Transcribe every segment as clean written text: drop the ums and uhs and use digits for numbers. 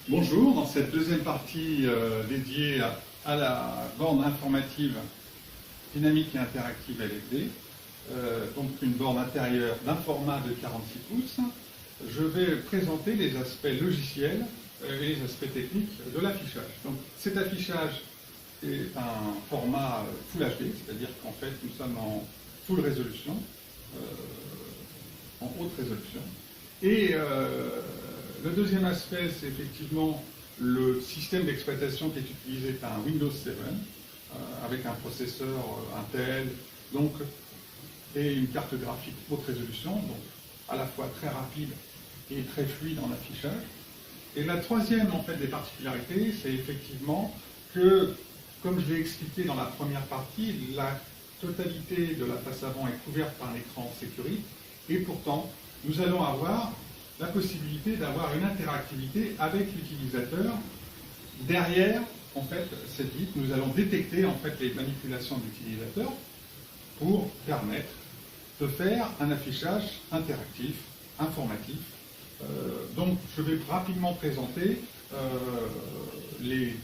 Bonjour, dans cette deuxième partie dédiée à la borne informative dynamique et interactive LED, donc une borne intérieure d'un format de 46 pouces, je vais présenter les aspects logiciels et les aspects techniques de l'affichage. Donc cet affichage est un format Full HD, c'est-à-dire qu'en fait nous sommes en full résolution, en haute résolution. Et le deuxième aspect, c'est effectivement le système d'exploitation qui est utilisé par un Windows 7 avec un processeur Intel donc, et une carte graphique haute résolution, donc à la fois très rapide et très fluide en affichage. Et la troisième en fait, des particularités, c'est effectivement que, comme je l'ai expliqué dans la première partie, la totalité de la face avant est couverte par un écran sécurité et pourtant nous allons avoir la possibilité d'avoir une interactivité avec l'utilisateur. Derrière, en fait, cette vitre, nous allons détecter en fait les manipulations de l'utilisateur pour permettre de faire un affichage interactif, informatif. Donc, je vais rapidement présenter les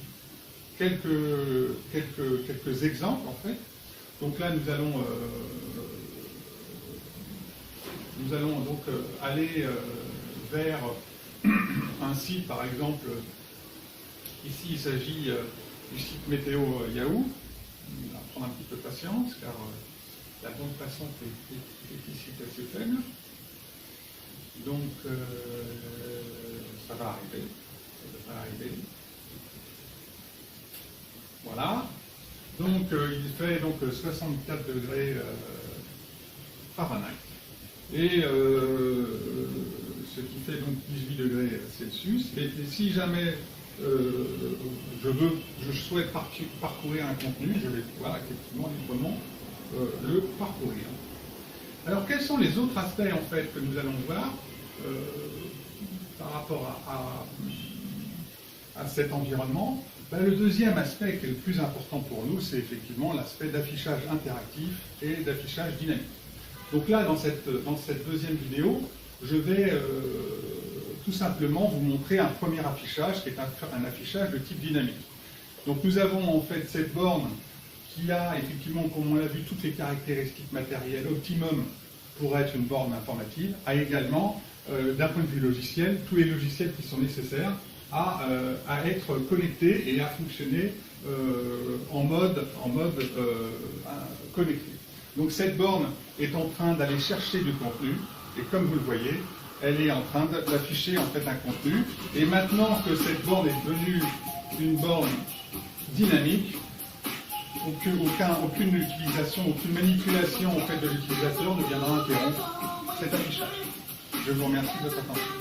quelques exemples en fait. Donc là, nous allons donc aller vers un site, par exemple, ici il s'agit du site Météo Yahoo. On va prendre un petit peu de patience, car la bande passante est ici assez faible. Donc, ça va arriver. Ça devrait arriver. Voilà. Donc, il fait donc 64 degrés Fahrenheit. Et ce qui fait donc 18 degrés Celsius. Et si jamais je souhaite parcourir un contenu, je vais pouvoir effectivement librement le parcourir. Alors quels sont les autres aspects en fait que nous allons voir par rapport à cet environnement? Le deuxième aspect qui est le plus important pour nous, c'est effectivement l'aspect d'affichage interactif et d'affichage dynamique. Donc là, dans cette deuxième vidéo, je vais tout simplement vous montrer un premier affichage qui est un affichage de type dynamique. Donc nous avons en fait cette borne qui a effectivement, comme on l'a vu, toutes les caractéristiques matérielles optimum pour être une borne informative, a également, d'un point de vue logiciel, tous les logiciels qui sont nécessaires à être connectés et à fonctionner en mode connecté. Donc cette borne est en train d'aller chercher du contenu, et comme vous le voyez, elle est en train d'afficher en fait un contenu. Et maintenant que cette borne est devenue une borne dynamique, aucune utilisation, aucune manipulation en fait de l'utilisateur ne viendra interrompre cet affichage. Je vous remercie de votre attention.